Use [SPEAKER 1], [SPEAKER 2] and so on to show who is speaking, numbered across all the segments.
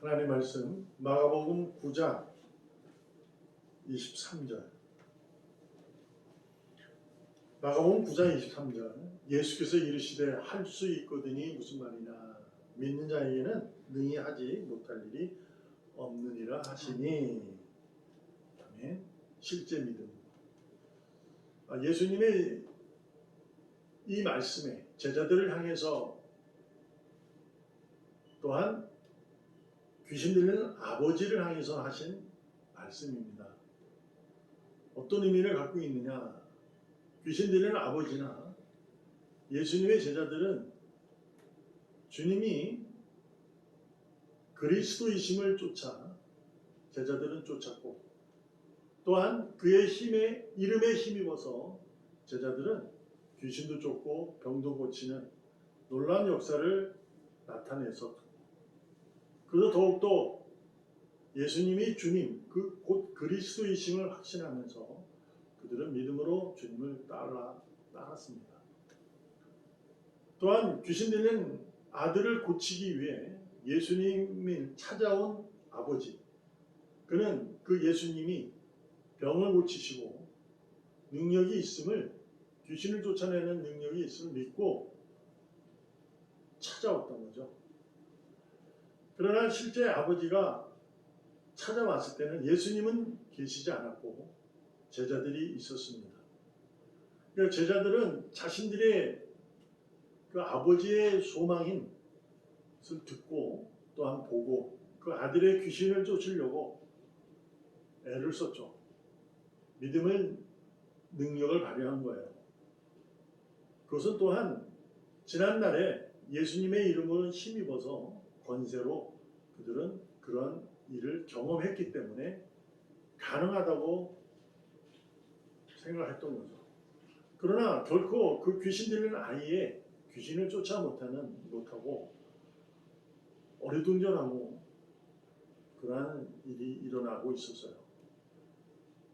[SPEAKER 1] 하나님의 말씀 마가복음 9장 23절. 마가복음 9장 23절. 예수께서 이르시되 할 수 있거든이 무슨 말이냐. 믿는 자에게는 능히 하지 못할 일이 없느니라 하시니. 아멘. 실제 믿음. 예수님의 이 말씀에 제자들을 향해서 또한 귀신 들리는 아버지를 향해서 하신 말씀입니다. 어떤 의미를 갖고 있느냐? 귀신 들리는 아버지나 예수님의 제자들은 주님이 그리스도이심을 쫓아 제자들은 쫓았고, 또한 그의 힘에 이름에 힘입어서 제자들은 귀신도 쫓고 병도 고치는 놀라운 역사를 나타내서, 그래서 더욱더 예수님이 주님, 곧 그리스도이심을 확신하면서 그들은 믿음으로 주님을 따랐습니다. 또한 귀신 들린 아들을 고치기 위해 예수님이 찾아온 아버지, 그는 그 예수님이 병을 고치시고 능력이 있음을, 귀신을 쫓아내는 능력이 있음을 믿고 찾아왔던 거죠. 그러나 실제 아버지가 찾아왔을 때는 예수님은 계시지 않았고 제자들이 있었습니다. 그러니까 제자들은 자신들의 그 아버지의 소망인 것을 듣고 또한 보고 그 아들의 귀신을 쫓으려고 애를 썼죠. 믿음의 능력을 발휘한 거예요. 그것은 또한 지난날에 예수님의 이름을 힘입어서 권세로 그들은 그런 일을 경험했기 때문에 가능하다고 생각했던 거죠. 그러나 결코 그 귀신 들리는 아이의 귀신을 쫓아 못하고 어리둥절하고 그러한 일이 일어나고 있었어요.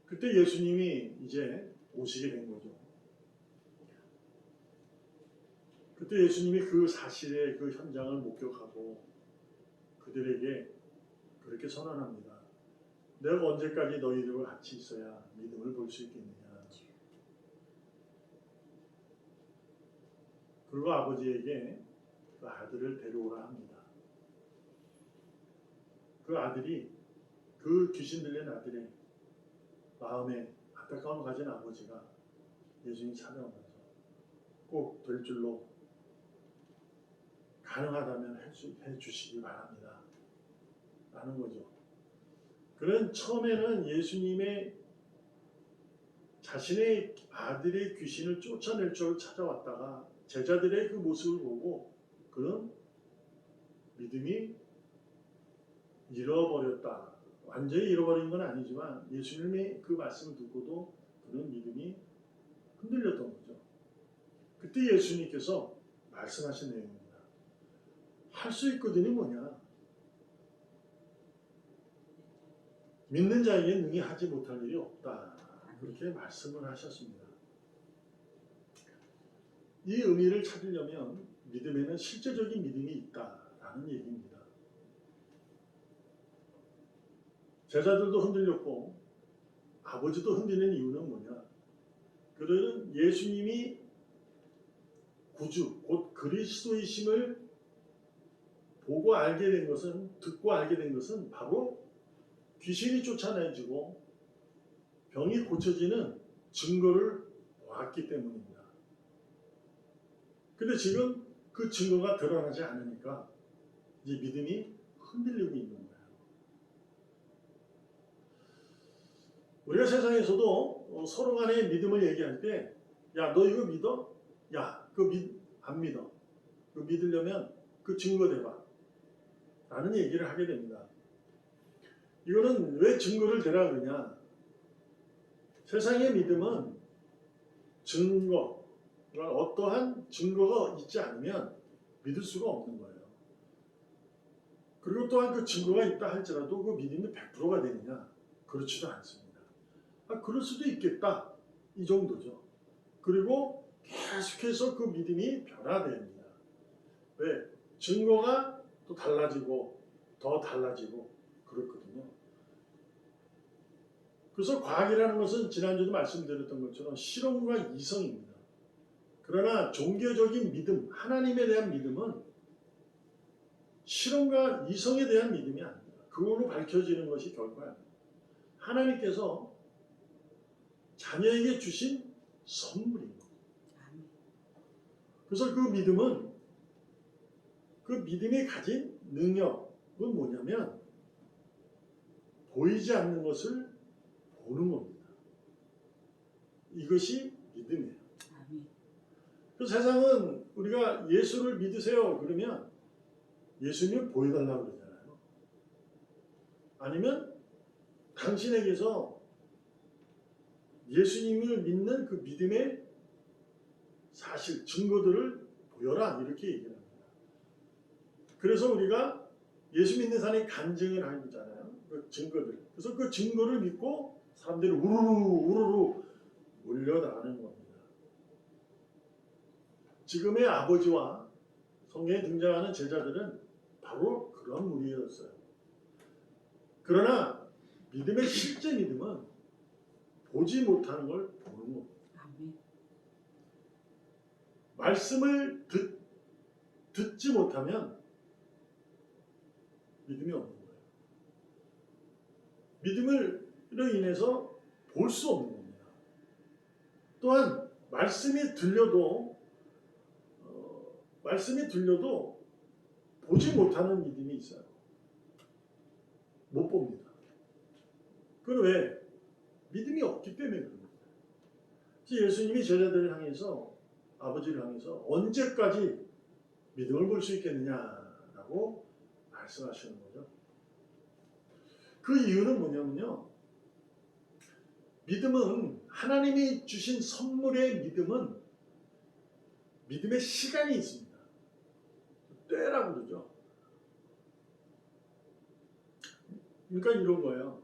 [SPEAKER 1] 그때 예수님이 이제 오시게 된 거죠. 그때 예수님이 그 사실의 그 현장을 목격하고 그들에게 그렇게 선언합니다. 내가 언제까지 너희들과 같이 있어야 믿음을 볼 수 있겠느냐. 그리고 아버지에게 그 아들을 데려오라 합니다. 그 아들이, 그 귀신 들린 아들의 마음에 안타까움을 가진 아버지가 예수님이 찾아오면서 꼭 될 줄로 가능하다면 해주시기 바랍니다 라는 거죠. 그는 처음에는 예수님의 자신의 아들의 귀신을 쫓아낼 줄 찾아왔다가 제자들의 그 모습을 보고 그는 믿음이 잃어버렸다. 완전히 잃어버린 건 아니지만 예수님의 그 말씀을 듣고도 그는 믿음이 흔들렸던 거죠. 그때 예수님께서 말씀하신 내용입니다. 할 수 있거든이 뭐냐? 믿는 자에게 능히 하지 못할 일이 없다. 그렇게 말씀을 하셨습니다. 이 의미를 찾으려면 믿음에는 실제적인 믿음이 있다라는 얘기입니다. 제자들도 흔들렸고 아버지도 흔들리는 이유는 뭐냐? 그들은 예수님이 구주, 곧 그리스도이심을 보고 알게 된 것은, 듣고 알게 된 것은 바로 귀신이 쫓아내지고 병이 고쳐지는 증거를 보았기 때문입니다. 근데 지금 그 증거가 드러나지 않으니까 이제 믿음이 흔들리고 있는 거예요. 우리가 세상에서도 서로 간에 믿음을 얘기할 때, 야, 너 이거 믿어? 야, 그거 안 믿어. 그거 믿으려면 그 증거 대봐 라는 얘기를 하게 됩니다. 이거는 왜 증거를 대라 그러냐? 세상의 믿음은 증거, 어떠한 증거가 있지 않으면 믿을 수가 없는 거예요. 그리고 또한 그 증거가 있다 할지라도 그 믿음이 100%가 되느냐? 그렇지도 않습니다. 그럴 수도 있겠다. 이 정도죠. 그리고 계속해서 그 믿음이 변화됩니다. 왜? 증거가 또 달라지고 더 달라지고 그렇거든요. 그래서 과학이라는 것은 지난주도 말씀드렸던 것처럼 실험과 이성입니다. 그러나 종교적인 믿음, 하나님에 대한 믿음은 실험과 이성에 대한 믿음이 아닙니다. 그걸로 밝혀지는 것이 결코 아닙니다. 하나님께서 자녀에게 주신 선물입니다. 그래서 그 믿음은 그 믿음이 가진 능력은 뭐냐면 보이지 않는 것을 보는 겁니다. 이것이 믿음이에요. 그 세상은 우리가 예수를 믿으세요 그러면 예수님을 보여달라고 그러잖아요. 아니면 당신에게서 예수님을 믿는 그 믿음의 사실, 증거들을 보여라 이렇게 얘기를 합니다. 그래서 우리가 예수 믿는 사람이 간증을 하잖아요. 그 증거들. 그래서 그 증거를 믿고 사람들이 우르르 몰려나가는 겁니다. 지금의 아버지와 성경에 등장하는 제자들은 바로 그런 무리였어요. 그러나 믿음의 실제 믿음은 보지 못하는 걸 보는 겁니다. 말씀을 듣지 못하면 믿음이 없는 거예요. 믿음으로 인해서 볼 수 없는 겁니다. 또한 말씀이 들려도 보지 못하는 믿음이 있어요. 못 봅니다. 그건 왜? 믿음이 없기 때문에 그런 겁니다. 예수님이 제자들을 향해서, 아버지를 향해서 언제까지 믿음을 볼 수 있겠느냐라고 말씀하시는 거죠. 그 이유는 뭐냐면요. 믿음은, 하나님이 주신 선물의 믿음은 믿음의 시간이 있습니다. 때라고 그러죠. 그러니까 이런 거예요.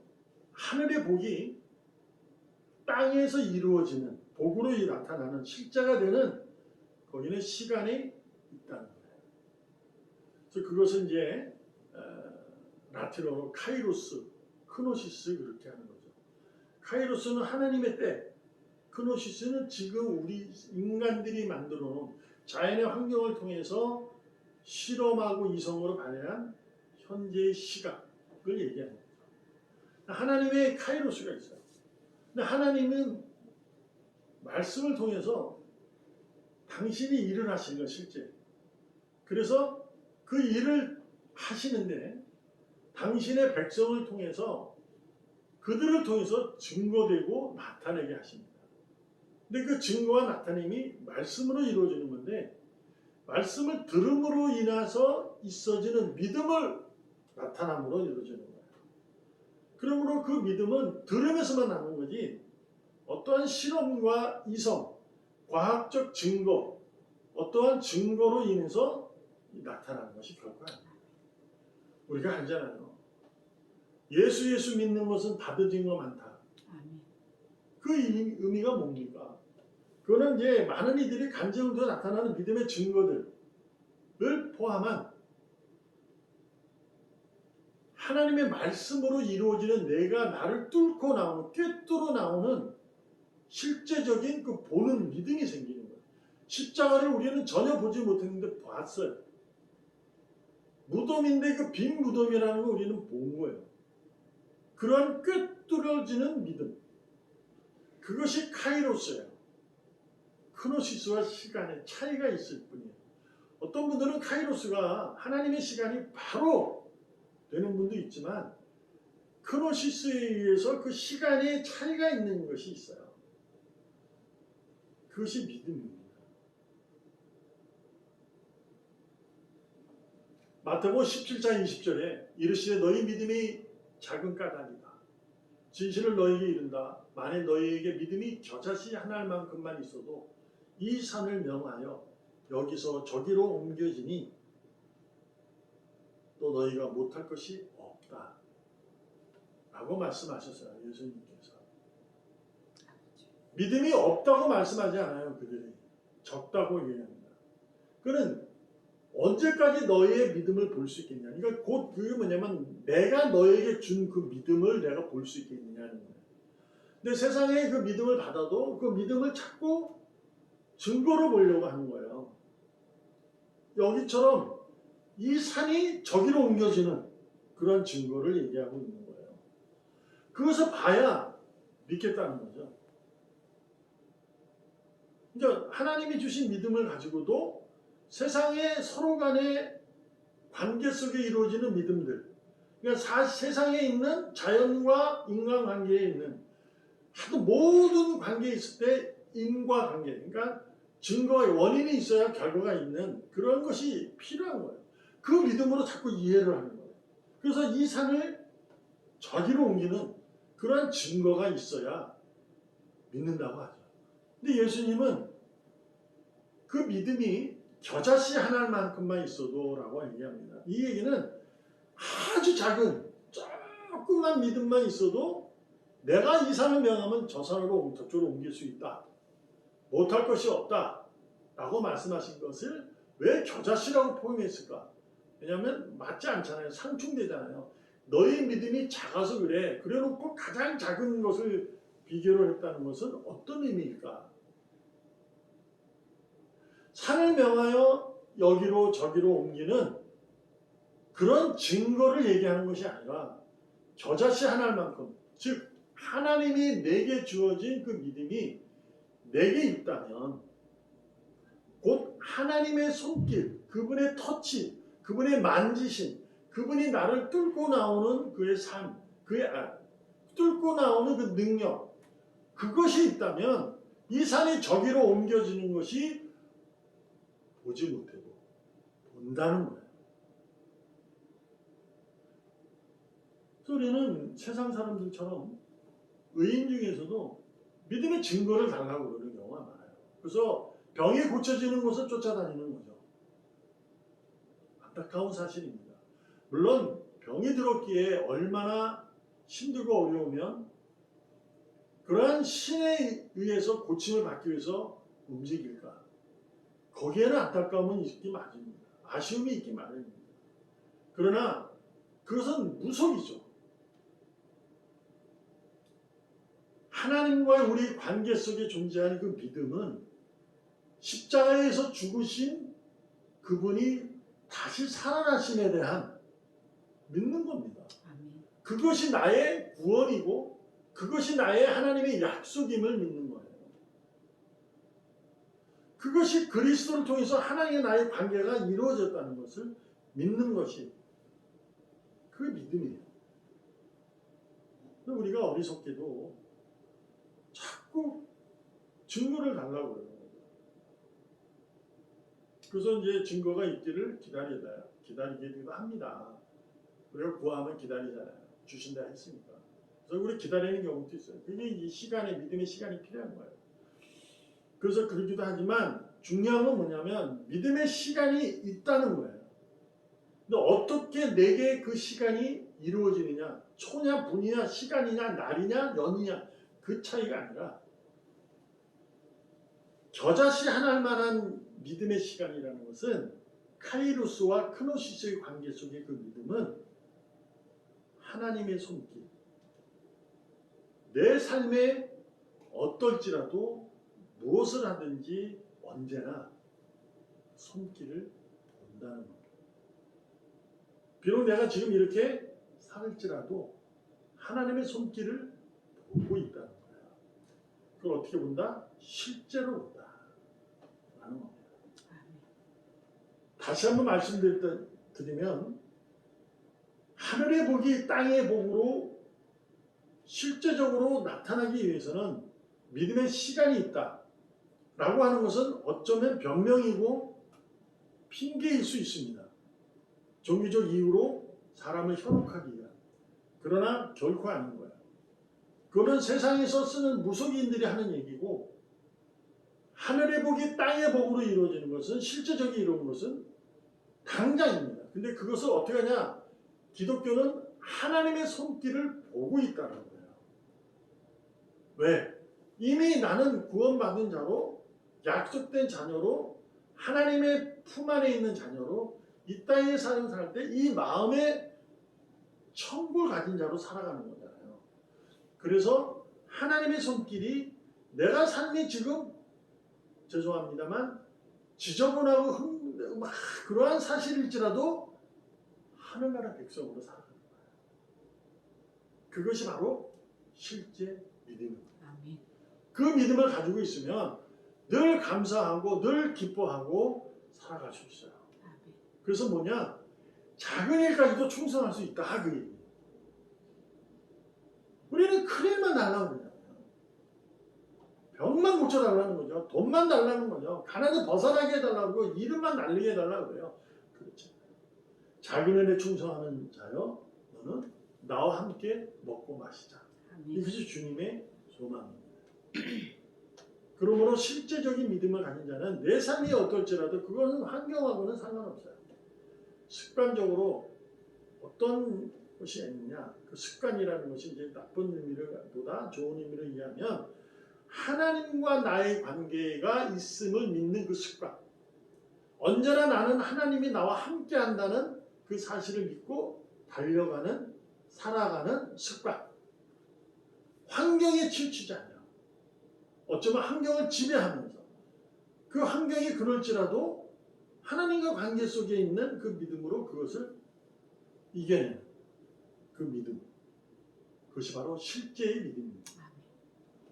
[SPEAKER 1] 하늘의 복이 땅에서 이루어지는, 복으로 나타나는 실제가 되는 거기는 시간이 있다는 거예요. 그래서 그것은 이제 라틴어로 카이로스, 크노시스 그렇게 하는 거죠. 카이로스는 하나님의 때, 크노시스는 지금 우리 인간들이 만들어 놓은 자연의 환경을 통해서 실험하고 이성으로 발현한 현재의 시각을 얘기하는 거죠. 하나님의 카이로스가 있어요. 근데 하나님은 말씀을 통해서 당신이 일을 하시는 거예요, 실제. 그래서 그 일을 하시는데 당신의 백성을 통해서, 그들을 통해서 증거되고 나타내게 하십니다. 근데 그 증거와 나타냄이 말씀으로 이루어지는 건데, 말씀을 들음으로 인해서 있어지는 믿음을 나타남으로 이루어지는 거예요. 그러므로 그 믿음은 들음에서만 나는 거지, 어떠한 실험과 이성, 과학적 증거, 어떠한 증거로 인해서 나타나는 것이 결코 아닙니다. 우리가 알잖아요. 예수 믿는 것은 받은 증거 많다. 그 의미가 뭡니까? 그거는 이제 많은 이들이 간증으로 나타나는 믿음의 증거들을 포함한 하나님의 말씀으로 이루어지는, 내가 나를 뚫고 나오는, 꿰뚫어 나오는 실제적인 그 보는 믿음이 생기는 거예요. 십자가를 우리는 전혀 보지 못했는데 봤어요. 무덤인데 그 빈 무덤이라는 걸 우리는 본 거예요. 그런 꿰뚫어지는 믿음, 그것이 카이로스예요. 크노시스와 시간의 차이가 있을 뿐이에요. 어떤 분들은 카이로스가 하나님의 시간이 바로 되는 분도 있지만, 크노시스에 의해서 그 시간의 차이가 있는 것이 있어요. 그것이 믿음입니다. 마태복음 17장 20절에 이르시되 너희 믿음이 작은 까닭이다. 진실을 너희에게 이른다. 만일 너희에게 믿음이 겨자씨 한 알만큼만 있어도 이 산을 명하여 여기서 저기로 옮겨지니 또 너희가 못할 것이 없다. 라고 말씀하셨어요. 예수님께서. 믿음이 없다고 말씀하지 않아요. 그들이 적다고 얘기합니다. 그는 언제까지 너희의 믿음을 볼 수 있겠냐. 그러니까 곧 그게 뭐냐면 내가 너에게 준 그 믿음을 내가 볼 수 있겠느냐는 거예요. 근데 세상에 그 믿음을 받아도 그 믿음을 자꾸 증거로 보려고 하는 거예요. 여기처럼 이 산이 저기로 옮겨지는 그런 증거를 얘기하고 있는 거예요. 그것을 봐야 믿겠다는 거죠. 그러니까 하나님이 주신 믿음을 가지고도 세상에 서로 간의 관계 속에 이루어지는 믿음들, 그러니까 세상에 있는 자연과 인간관계에 있는 하도 모든 관계에 있을 때 인과관계, 그러니까 증거의 원인이 있어야 결과가 있는 그런 것이 필요한 거예요. 그 믿음으로 자꾸 이해를 하는 거예요. 그래서 이 산을 저기로 옮기는 그러한 증거가 있어야 믿는다고 하죠. 근데 예수님은 그 믿음이 겨자씨 하나만큼만 있어도 라고 얘기합니다. 이 얘기는 아주 작은 조금만 믿음만 있어도 내가 이 산을 명하면 저 산으로 저쪽으로 옮길 수 있다. 못할 것이 없다. 라고 말씀하신 것을 왜 겨자씨라고 포용했을까? 왜냐하면 맞지 않잖아요. 상충되잖아요. 너희 믿음이 작아서 그래. 그래놓고 가장 작은 것을 비교를 했다는 것은 어떤 의미일까? 산을 명하여 여기로 저기로 옮기는 그런 증거를 얘기하는 것이 아니라 겨자씨 하나만큼, 즉 하나님이 내게 주어진 그 믿음이 내게 있다면 곧 하나님의 손길, 그분의 터치, 그분의 만지심, 그분이 나를 뚫고 나오는 그의 삶, 그의 뚫고 나오는 그 능력, 그것이 있다면 이 산이 저기로 옮겨지는 것이 보지 못해도 본다는 거예요. 우리는 세상 사람들처럼 의인 중에서도 믿음의 증거를 달라고 그러는 경우가 많아요. 그래서 병이 고쳐지는 곳을 쫓아다니는 거죠. 안타까운 사실입니다. 물론 병이 들었기에 얼마나 힘들고 어려우면 그러한 신에 의해서 고침을 받기 위해서 움직일까? 거기에는 안타까움은 있기 마련입니다. 아쉬움이 있기 마련입니다. 그러나 그것은 무속이죠. 하나님과의 우리 관계 속에 존재하는 그 믿음은 십자가에서 죽으신 그분이 다시 살아나심에 대한 믿는 겁니다. 그것이 나의 구원이고 그것이 나의 하나님의 약속임을 믿는 거예요. 그것이 그리스도를 통해서 하나님과 나의 관계가 이루어졌다는 것을 믿는 것이 그 믿음이에요. 우리가 어리석게도 자꾸 증거를 달라고 그래요. 그래서 이제 증거가 있기를 기다리기도 합니다. 우리가 구하면 기다리잖아요. 주신다 했으니까. 그래서 우리 기다리는 경우도 있어요. 그게 이 시간에 믿음의 시간이 필요한 거예요. 그래서 그러기도 하지만 중요한 건 뭐냐면 믿음의 시간이 있다는 거예요. 근데 어떻게 내게 그 시간이 이루어지느냐, 초냐, 분이냐, 시간이냐, 날이냐, 년이냐 그 차이가 아니라 겨자씨 하나일 만한 믿음의 시간이라는 것은 카이로스와 크노시스의 관계 속의 그 믿음은 하나님의 손길, 내 삶에 어떨지라도 무엇을 하든지 언제나 손길을 본다는 겁니다. 비록 내가 지금 이렇게 살을지라도 하나님의 손길을 보고 있다는 거예요. 그걸 어떻게 본다? 실제로 본다. 라는 겁니다. 다시 한번 말씀드리면 하늘의 복이 땅의 복으로 실제적으로 나타나기 위해서는 믿음의 시간이 있다 라고 하는 것은 어쩌면 변명이고 핑계일 수 있습니다. 종교적 이유로 사람을 현혹하기 위한. 그러나 결코 아닌 거예요. 그거는 세상에서 쓰는 무속인들이 하는 얘기고 하늘의 복이 땅의 복으로 이루어지는 것은 실제적인 이루어진 것은 당장입니다. 근데 그것을 어떻게 하냐? 기독교는 하나님의 손길을 보고 있다는 거예요. 왜? 이미 나는 구원받은 자로 약속된 자녀로 하나님의 품 안에 있는 자녀로 이 땅에 살 때 이 마음의 천국을 가진 자로 살아가는 거잖아요. 그래서 하나님의 손길이 내가 삶이 지금 죄송합니다만 지저분하고 막 그러한 사실일지라도 하늘나라 백성으로 살아가는 거예요. 그것이 바로 실제 믿음입니다.
[SPEAKER 2] 아멘.
[SPEAKER 1] 그 믿음을 가지고 있으면 늘 감사하고 늘 기뻐하고 살아갈 수 있어요.
[SPEAKER 2] 아멘.
[SPEAKER 1] 그래서 뭐냐? 작은 일까지도 충성할 수 있다. 그 얘기. 우리는 큰 일만 달라고 그러잖아요. 병만 고쳐달라는 거죠. 돈만 달라는 거죠. 가난을 벗어나게 해달라고 이름만 날리게 해달라고 그래요. 그렇죠. 작은 일에 충성하는 자여 너는 나와 함께 먹고 마시자.
[SPEAKER 2] 아멘.
[SPEAKER 1] 이것이 주님의 소망입니다. 그러므로 실제적인 믿음을 가진 자는 내 삶이 어떨지라도 그것은 환경하고는 상관없어요. 습관적으로 어떤 것이 있느냐, 그 습관이라는 것이 이제 나쁜 의미보다 좋은 의미로 이해하면 하나님과 나의 관계가 있음을 믿는 그 습관. 언제나 나는 하나님이 나와 함께 한다는 그 사실을 믿고 달려가는, 살아가는 습관. 환경에 치우치지 않아요. 어쩌면 환경을 지배하면서 그 환경이 그럴지라도 하나님과 관계 속에 있는 그 믿음으로 그것을 이겨내는 그 믿음. 그것이 바로 실제의 믿음입니다.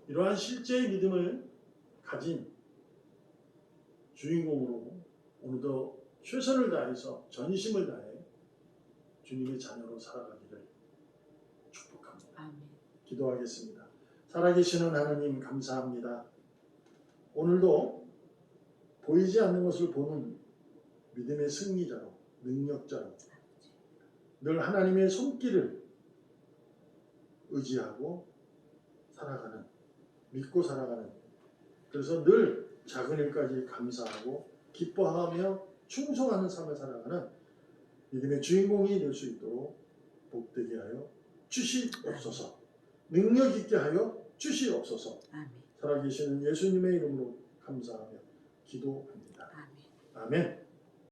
[SPEAKER 1] 이러한 실제의 믿음을 가진 주인공으로 오늘도 최선을 다해서 전심을 다해 주님의 자녀로 살아가기를 축복합니다.
[SPEAKER 2] 아멘.
[SPEAKER 1] 기도하겠습니다. 살아계시는 하나님 감사합니다. 오늘도 보이지 않는 것을 보는 믿음의 승리자로, 능력자로 늘 하나님의 손길을 의지하고 살아가는, 믿고 살아가는, 그래서 늘 작은 일까지 감사하고 기뻐하며 충성하는 삶을 살아가는 믿음의 주인공이 될 수 있도록 복되게 하여 주시옵소서. 능력 있게 하여 주시옵소서.
[SPEAKER 2] 아멘.
[SPEAKER 1] 살아계시는 예수님의 이름으로 감사하며 기도합니다.
[SPEAKER 2] 아멘.
[SPEAKER 1] 아멘.